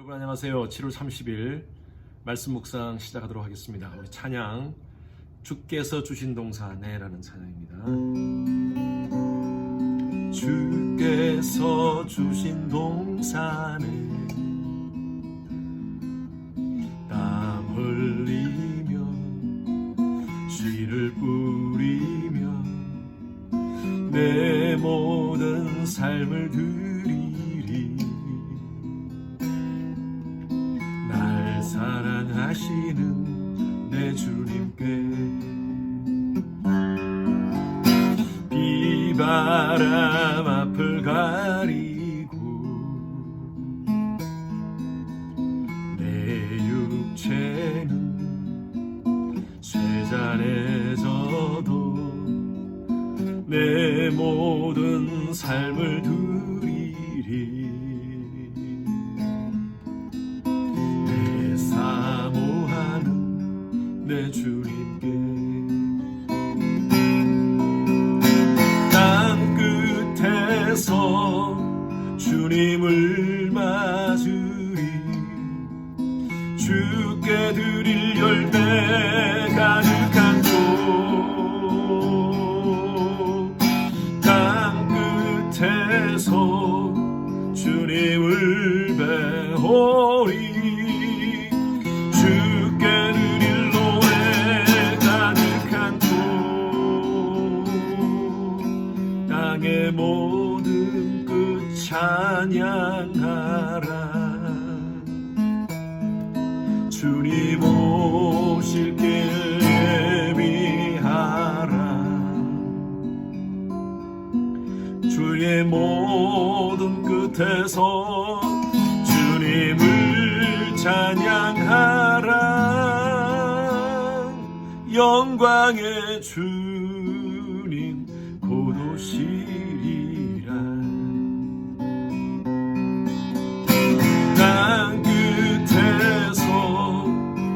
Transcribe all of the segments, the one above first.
여러분 안녕하세요. 7월 30일 말씀 묵상 시작하도록 하겠습니다. 우리 찬양 주께서 주신 동산에라는 찬양입니다. 주께서 주신 동산에 땀 흘리며 씨를 뿌리며 내 모든 삶을 드리리. 날 사랑하시는 내 주님께 비바람 앞을 가리고 내 육체는 쇠잔해져도 내 모든 삶을 드리리. 내 사모하는 내 주님께 땅 끝에서 주님을 맞으리. 주께 드릴 열매 가득한 곳 끝에서 주님을 배우리. 주께 드릴 노래 가득한 곳 땅의 모든 끝 찬양하라. 주님 오실 길 예비하라. 주의 모든 끝에서 주님을 찬양하라. 영광의 주님 곧 오시리라. 땅 끝에서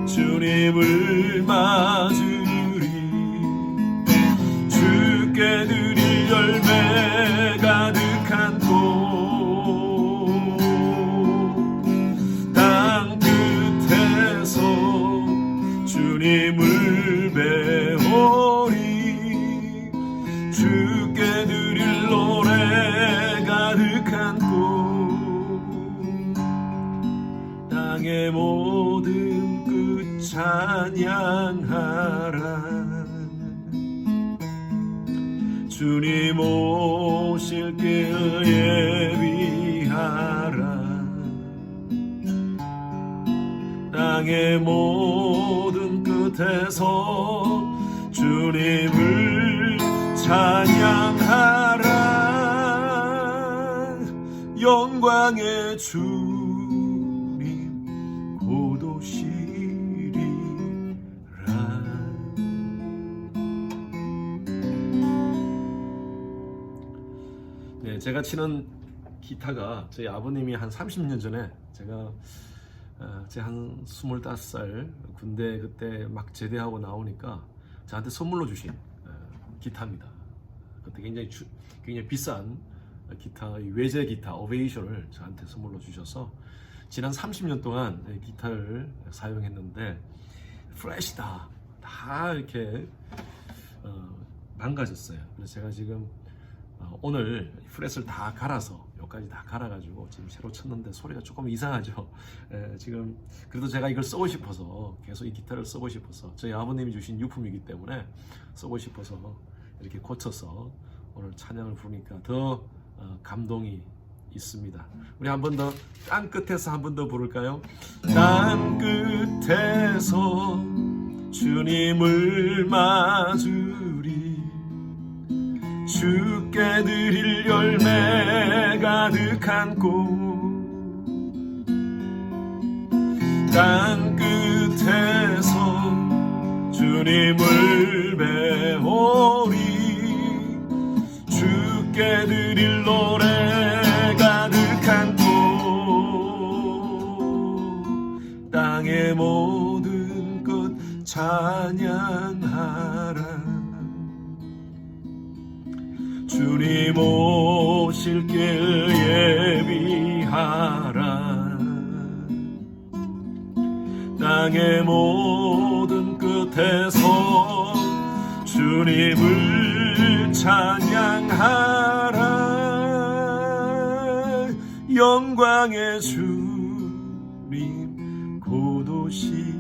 주님을 맞으리. 주께 드릴 열매 가득한 곳 땅 끝에서 주님을 배우리. 주께 드릴 노래 가득한 곳 땅의 모든 끝 찬양하라. 주님 오실 길 예비하라. 땅의 모든 끝에서 주님을 찬양하라. 영광의 주님 곧 오시리라. 네, 제가 치는 기타가 저희 아버님이 한 30년 전에 제가 한 25살 군대 그때 막 제대하고 나오니까 저한테 선물로 주신 기타입니다. 그때 굉장히 비싼 기타, 외제 기타 어베이션을 저한테 선물로 주셔서 지난 30년 동안 기타를 사용했는데 프레시다 다 이렇게 망가졌어요. 그래서 제가 지금 오늘 프렛을 다 갈아서 여기까지 다 갈아가지고 지금 새로 쳤는데 소리가 조금 이상하죠. 지금 그래도 제가 이걸 쓰고 싶어서 계속 이 기타를 쓰고 싶어서 저희 아버님이 주신 유품이기 때문에 쓰고 싶어서 이렇게 고쳐서 오늘 찬양을 부르니까 더 감동이 있습니다. 우리 한 번 더 땅 끝에서 한 번 더 부를까요? 땅 끝에서 주님을 맞으리. 주께 드릴 열매 가득한 곳 땅 끝에서 주님을 배우리. 주께 드릴 노래 가득한 곳 땅의 모든 끝 찬양하라. 주님 오실 길 예비하라. 세상의 모든 끝에서 주님을 찬양하라. 영광의 주님 곧 오시리라.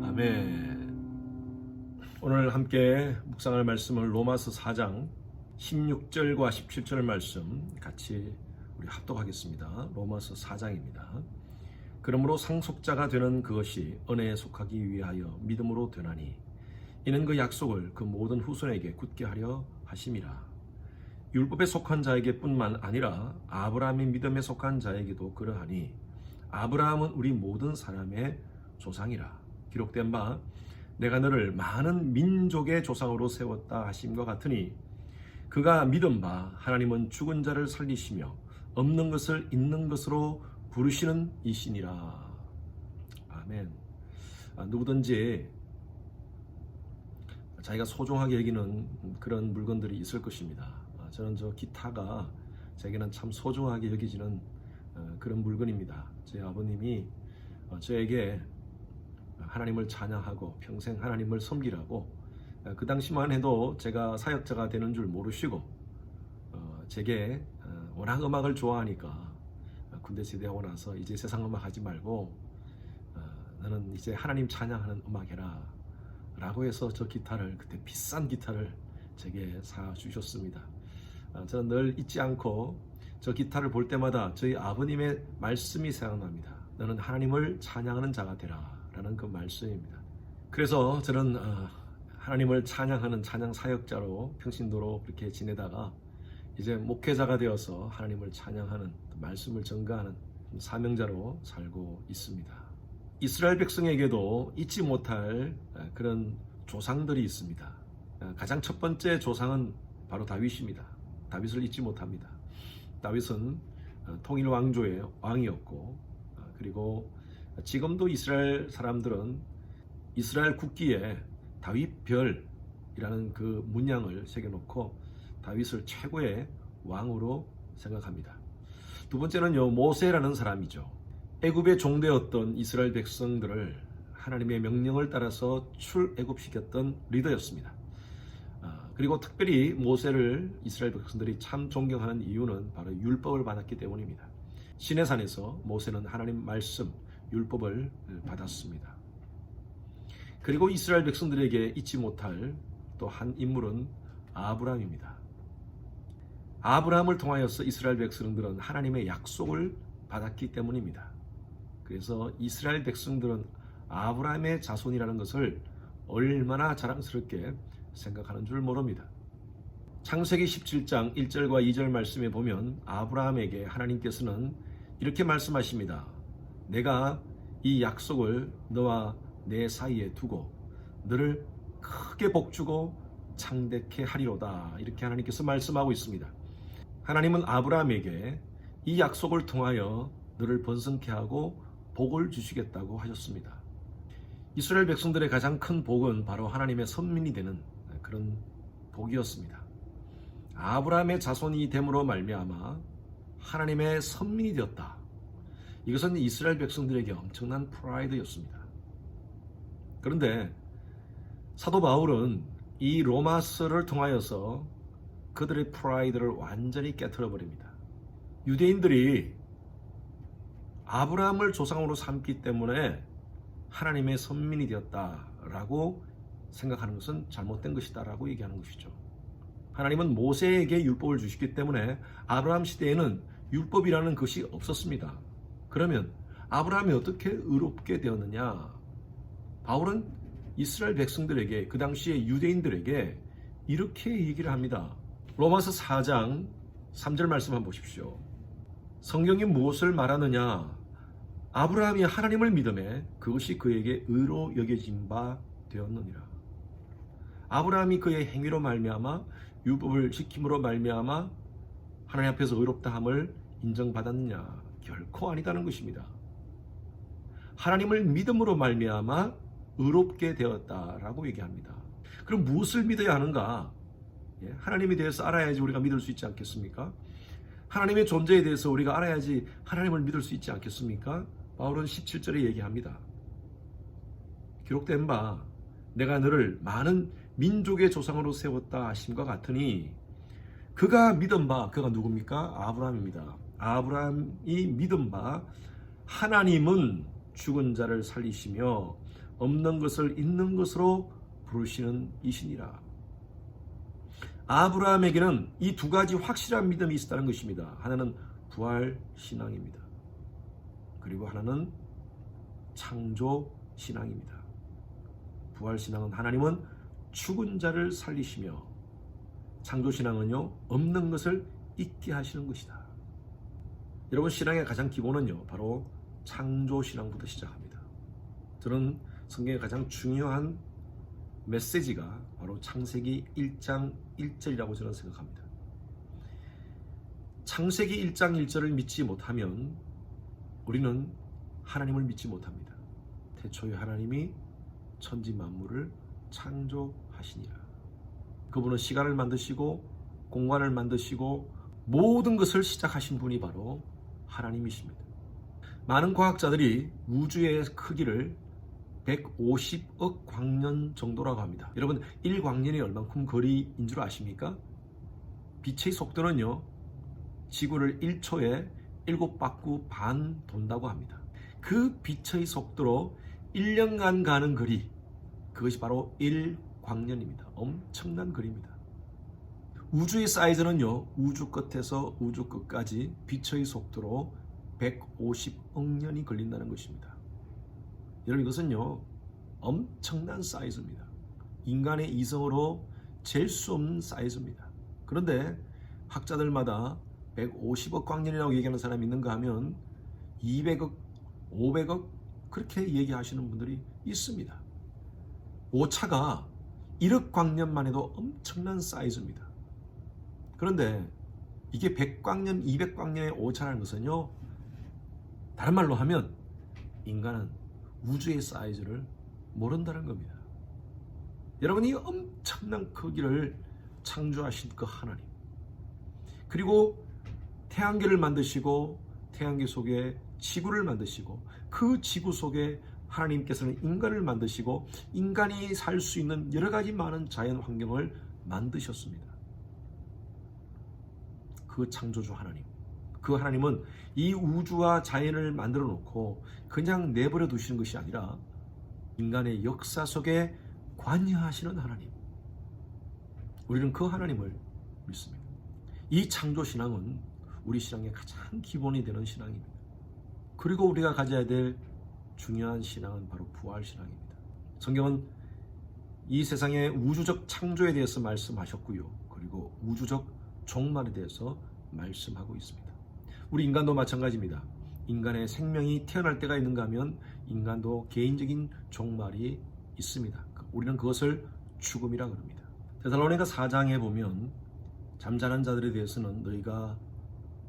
아멘. 오늘 함께 묵상할 말씀은 로마서 4장 16절과 17절 말씀 같이 우리 합독하겠습니다. 로마서 4장입니다. 그러므로 상속자가 되는 그것이 은혜에 속하기 위하여 믿음으로 되나니 이는 그 약속을 그 모든 후손에게 굳게 하려 하심이라. 율법에 속한 자에게 뿐만 아니라 아브라함의 믿음에 속한 자에게도 그러하니 아브라함은 우리 모든 사람의 조상이라. 기록된 바 내가 너를 많은 민족의 조상으로 세웠다 하심과 같으니 그가 믿은 바 하나님은 죽은 자를 살리시며 없는 것을 있는 것으로 부르시는 이시니라. 아멘. 누구든지 자기가 소중하게 여기는 그런 물건들이 있을 것입니다. 저는 저 기타가 제게는 참 소중하게 여기지는 그런 물건입니다. 제 아버님이 저에게 하나님을 찬양하고 평생 하나님을 섬기라고 그 당시만 해도 제가 사역자가 되는 줄 모르시고 제게 워낙 음악을 좋아하니까 군대 제대하고 나서 이제 세상 음악 하지 말고 너는 이제 하나님 찬양하는 음악 해라 라고 해서 저 기타를, 그때 비싼 기타를 제게 사주셨습니다. 저는 늘 잊지 않고 저 기타를 볼 때마다 저희 아버님의 말씀이 생각납니다. 너는 하나님을 찬양하는 자가 되라 라는 그 말씀입니다. 그래서 저는 하나님을 찬양하는 찬양 사역자로 평신도로 그렇게 지내다가 이제 목회자가 되어서 하나님을 찬양하는 말씀을 전가하는 사명자로 살고 있습니다. 이스라엘 백성에게도 잊지 못할 그런 조상들이 있습니다. 가장 첫 번째 조상은 바로 다윗입니다. 다윗을 잊지 못합니다. 다윗은 통일 왕조의 왕이었고 그리고 지금도 이스라엘 사람들은 이스라엘 국기에 다윗별이라는 그 문양을 새겨놓고 다윗을 최고의 왕으로 생각합니다. 두 번째는요, 모세라는 사람이죠. 애굽의 종되었던 이스라엘 백성들을 하나님의 명령을 따라서 출애굽시켰던 리더였습니다. 그리고 특별히 모세를 이스라엘 백성들이 참 존경하는 이유는 바로 율법을 받았기 때문입니다. 시내산에서 모세는 하나님 말씀, 율법을 받았습니다. 그리고 이스라엘 백성들에게 잊지 못할 또 한 인물은 아브라함입니다. 아브라함을 통하여서 이스라엘 백성들은 하나님의 약속을 받았기 때문입니다. 그래서 이스라엘 백성들은 아브라함의 자손이라는 것을 얼마나 자랑스럽게 생각하는 줄 모릅니다. 창세기 17장 1절과 2절 말씀에 보면 아브라함에게 하나님께서는 이렇게 말씀하십니다. 내가 이 약속을 너와 내 사이에 두고 너를 크게 복주고 창대케 하리로다. 이렇게 하나님께서 말씀하고 있습니다. 하나님은 아브라함에게 이 약속을 통하여 너를 번성케 하고 복을 주시겠다고 하셨습니다. 이스라엘 백성들의 가장 큰 복은 바로 하나님의 선민이 되는 그런 복이었습니다. 아브라함의 자손이 됨으로 말미암아 하나님의 선민이 되었다. 이것은 이스라엘 백성들에게 엄청난 프라이드였습니다. 그런데 사도 바울은 이 로마서를 통하여서 그들의 프라이드를 완전히 깨트려 버립니다. 유대인들이 아브라함을 조상으로 삼기 때문에 하나님의 선민이 되었다라고 생각하는 것은 잘못된 것이다라고 얘기하는 것이죠. 하나님은 모세에게 율법을 주시기 때문에 아브라함 시대에는 율법이라는 것이 없었습니다. 그러면 아브라함이 어떻게 의롭게 되었느냐? 바울은 이스라엘 백성들에게, 그 당시에 유대인들에게 이렇게 얘기를 합니다. 로마서 4장 3절 말씀 한번 보십시오. 성경이 무엇을 말하느냐? 아브라함이 하나님을 믿음에 그것이 그에게 의로 여겨진 바 되었느니라. 아브라함이 그의 행위로 말미암아 율법을 지킴으로 말미암아 하나님 앞에서 의롭다함을 인정받았느냐? 결코 아니다는 것입니다. 하나님을 믿음으로 말미암아 의롭게 되었다라고 얘기합니다. 그럼 무엇을 믿어야 하는가? 하나님에 대해서 알아야지 우리가 믿을 수 있지 않겠습니까? 하나님의 존재에 대해서 우리가 알아야지 하나님을 믿을 수 있지 않겠습니까? 바울은 17절에 얘기합니다. 기록된 바 내가 너를 많은 민족의 조상으로 세웠다 하심과 같으니 그가 믿은 바, 그가 누굽니까? 아브라함입니다. 아브라함이 믿은 바 하나님은 죽은 자를 살리시며 없는 것을 있는 것으로 부르시는 이시니라. 아브라함에게는 이 두 가지 확실한 믿음이 있었다는 것입니다. 하나는 부활 신앙입니다. 그리고 하나는 창조 신앙입니다. 부활 신앙은 하나님은 죽은 자를 살리시며, 창조 신앙은요, 없는 것을 있게 하시는 것이다. 여러분, 신앙의 가장 기본은요, 바로 창조 신앙부터 시작합니다. 저는 성경의 가장 중요한 메시지가 바로 창세기 1장 1절이라고 저는 생각합니다. 창세기 1장 1절을 믿지 못하면 우리는 하나님을 믿지 못합니다. 태초에 하나님이 천지 만물을 창조하시니라. 그분은 시간을 만드시고 공간을 만드시고 모든 것을 시작하신 분이 바로 하나님이십니다. 많은 과학자들이 우주의 크기를 150억 광년 정도라고 합니다. 여러분, 1광년이 얼만큼 거리인 줄 아십니까? 빛의 속도는요, 지구를 1초에 7바퀴 반 돈다고 합니다. 그 빛의 속도로 1년간 가는 거리, 그것이 바로 1광년입니다. 엄청난 거리입니다. 우주의 사이즈는요, 우주 끝에서 우주 끝까지 빛의 속도로 150억 년이 걸린다는 것입니다. 여러분, 이것은요, 엄청난 사이즈입니다. 인간의 이성으로 잴 수 없는 사이즈입니다. 그런데 학자들마다 150억 광년이라고 얘기하는 사람이 있는가 하면 200억, 500억 그렇게 얘기하시는 분들이 있습니다. 오차가 1억 광년만 해도 엄청난 사이즈입니다. 그런데 이게 100광년, 200광년의 오차라는 것은요, 다른 말로 하면 인간은 우주의 사이즈를 모른다는 겁니다. 여러분이 엄청난 크기를 창조하신 그 하나님, 그리고 태양계를 만드시고 태양계 속에 지구를 만드시고 그 지구 속에 하나님께서는 인간을 만드시고 인간이 살 수 있는 여러 가지 많은 자연 환경을 만드셨습니다. 그 창조주 하나님, 그 하나님은 이 우주와 자연을 만들어 놓고 그냥 내버려 두시는 것이 아니라 인간의 역사 속에 관여하시는 하나님, 우리는 그 하나님을 믿습니다. 이 창조 신앙은 우리 신앙의 가장 기본이 되는 신앙입니다. 그리고 우리가 가져야 될 중요한 신앙은 바로 부활 신앙입니다. 성경은 이 세상의 우주적 창조에 대해서 말씀하셨고요, 그리고 우주적 종말에 대해서 말씀하고 있습니다. 우리 인간도 마찬가지입니다. 인간의 생명이 태어날 때가 있는가 하면 인간도 개인적인 종말이 있습니다. 우리는 그것을 죽음이라 그럽니다. 데살로니가 4장에 보면 잠자는 자들에 대해서는 너희가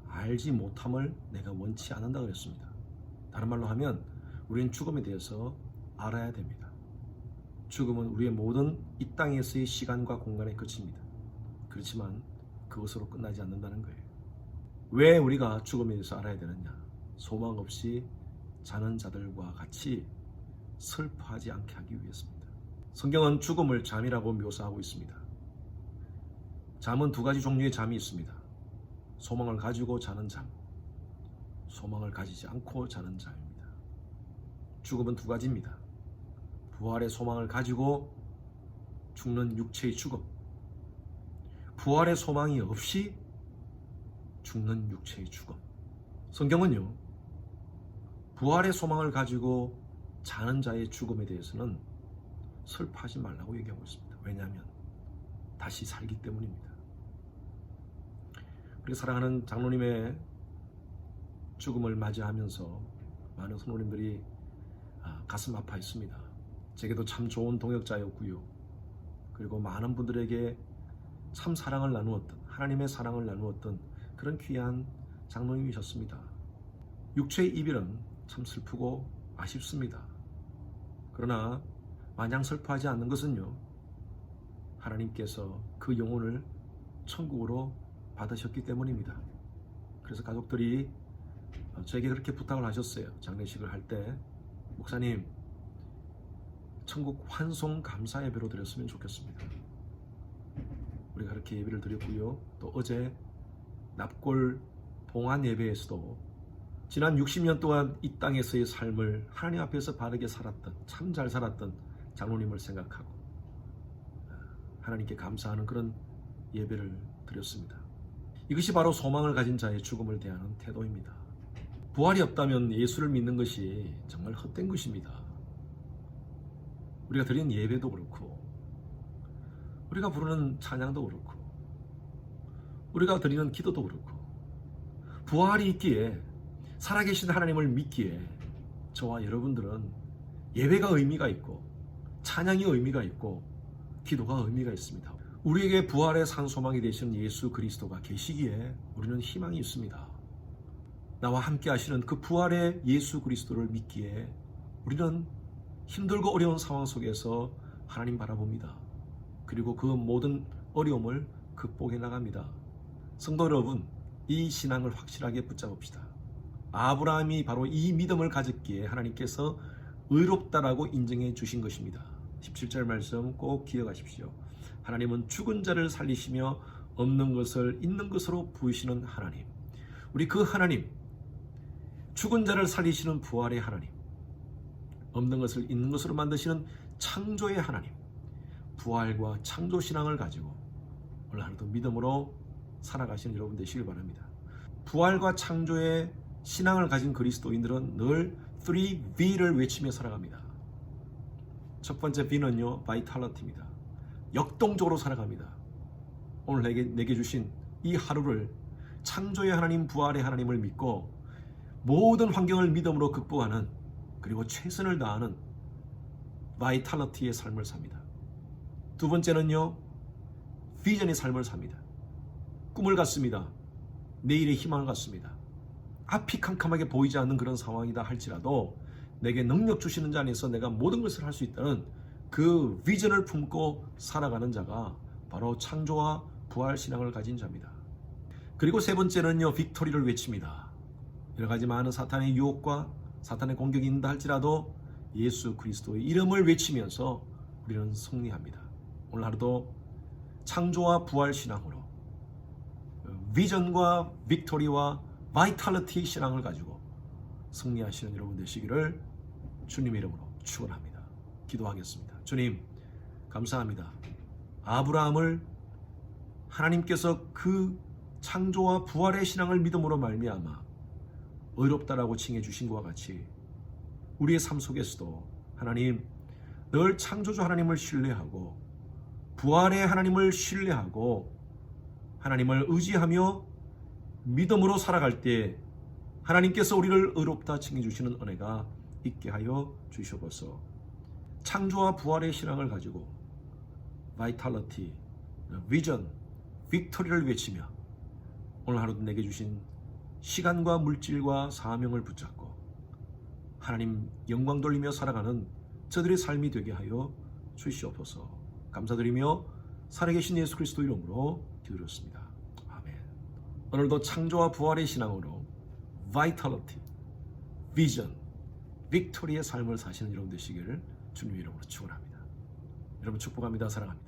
알지 못함을 내가 원치 않는다 그랬습니다. 다른 말로 하면 우리는 죽음에 대해서 알아야 됩니다. 죽음은 우리의 모든 이 땅에서의 시간과 공간의 끝입니다. 그렇지만 그것으로 끝나지 않는다는 거예요. 왜 우리가 죽음에 대해서 알아야 되느냐? 소망 없이 자는 자들과 같이 슬퍼하지 않게 하기 위해서입니다. 성경은 죽음을 잠이라고 묘사하고 있습니다. 잠은 두 가지 종류의 잠이 있습니다. 소망을 가지고 자는 잠, 소망을 가지지 않고 자는 잠입니다. 죽음은 두 가지입니다. 부활의 소망을 가지고 죽는 육체의 죽음, 부활의 소망이 없이 죽는 육체의 죽음. 성경은요, 부활의 소망을 가지고 자는 자의 죽음에 대해서는 슬퍼하지 말라고 얘기하고 있습니다. 왜냐하면 다시 살기 때문입니다. 우리 사랑하는 장로님의 죽음을 맞이하면서 많은 성도님들이 가슴 아파했습니다. 제게도 참 좋은 동역자였고요, 그리고 많은 분들에게 참 사랑을 나누었던, 하나님의 사랑을 나누었던 그런 귀한 장로님이셨습니다. 육체의 이별은 참 슬프고 아쉽습니다. 그러나 마냥 슬퍼하지 않는 것은요, 하나님께서 그 영혼을 천국으로 받으셨기 때문입니다. 그래서 가족들이 저에게 그렇게 부탁을 하셨어요. 장례식을 할 때 목사님 천국 환송 감사 예배로 드렸으면 좋겠습니다. 우리가 그렇게 예배를 드렸고요. 또 어제 납골 봉안 예배에서도 지난 60년 동안 이 땅에서의 삶을 하나님 앞에서 바르게 살았던, 참 잘 살았던 장로님을 생각하고 하나님께 감사하는 그런 예배를 드렸습니다. 이것이 바로 소망을 가진 자의 죽음을 대하는 태도입니다. 부활이 없다면 예수를 믿는 것이 정말 헛된 것입니다. 우리가 드리는 예배도 그렇고 우리가 부르는 찬양도 그렇고 우리가 드리는 기도도 그렇고 부활이 있기에 살아계신 하나님을 믿기에 저와 여러분들은 예배가 의미가 있고 찬양이 의미가 있고 기도가 의미가 있습니다. 우리에게 부활의 산소망이 되신 예수 그리스도가 계시기에 우리는 희망이 있습니다. 나와 함께 하시는 그 부활의 예수 그리스도를 믿기에 우리는 힘들고 어려운 상황 속에서 하나님 바라봅니다. 그리고 그 모든 어려움을 극복해 나갑니다. 성도 여러분, 이 신앙을 확실하게 붙잡읍시다. 아브라함이 바로 이 믿음을 가졌기에 하나님께서 의롭다라고 인정해 주신 것입니다. 17절 말씀 꼭 기억하십시오. 하나님은 죽은 자를 살리시며 없는 것을 있는 것으로 부으시는 하나님. 우리 그 하나님, 죽은 자를 살리시는 부활의 하나님, 없는 것을 있는 것으로 만드시는 창조의 하나님, 부활과 창조 신앙을 가지고 오늘 하루도 믿음으로 살아가시는 여러분 되시길 바랍니다. 부활과 창조의 신앙을 가진 그리스도인들은 늘 3V를 외치며 살아갑니다. 첫 번째 V는요, 바이탈리티입니다. 역동적으로 살아갑니다. 오늘 내게 주신 이 하루를 창조의 하나님, 부활의 하나님을 믿고 모든 환경을 믿음으로 극복하는, 그리고 최선을 다하는 바이탈리티의 삶을 삽니다. 두 번째는요, 비전의 삶을 삽니다. 꿈을 갖습니다. 내일의 희망을 갖습니다. 앞이 캄캄하게 보이지 않는 그런 상황이다 할지라도 내게 능력 주시는 자 안에서 내가 모든 것을 할 수 있다는 그 비전을 품고 살아가는 자가 바로 창조와 부활 신앙을 가진 자입니다. 그리고 세 번째는요, 빅토리를 외칩니다. 여러 가지 많은 사탄의 유혹과 사탄의 공격이 있다 할지라도 예수 그리스도의 이름을 외치면서 우리는 승리합니다. 오늘 하루도 창조와 부활 신앙으로 비전과 빅토리와 바이탈리티 신앙을 가지고 승리하시는 여러분 되시기를 주님의 이름으로 축원합니다. 기도하겠습니다. 주님, 감사합니다. 아브라함을 하나님께서 그 창조와 부활의 신앙을 믿음으로 말미암아 의롭다라고 칭해 주신 것과 같이 우리의 삶 속에서도 하나님, 늘 창조주 하나님을 신뢰하고 부활의 하나님을 신뢰하고 하나님을 의지하며 믿음으로 살아갈 때 하나님께서 우리를 의롭다 칭해 주시는 은혜가 있게 하여 주시옵소서. 창조와 부활의 신앙을 가지고 바이탈리티, 비전, 빅토리를 외치며 오늘 하루도 내게 주신 시간과 물질과 사명을 붙잡고 하나님 영광 돌리며 살아가는 저들의 삶이 되게 하여 주시옵소서. 감사드리며 살아계신 예수 그리스도 이름으로 기도드렸습니다. 아멘. 오늘도 창조와 부활의 신앙으로 바이탈리티, 비전, 빅토리의 삶을 사시는 여러분 되시기를 주님의 이름으로 축원합니다. 여러분 축복합니다. 사랑합니다.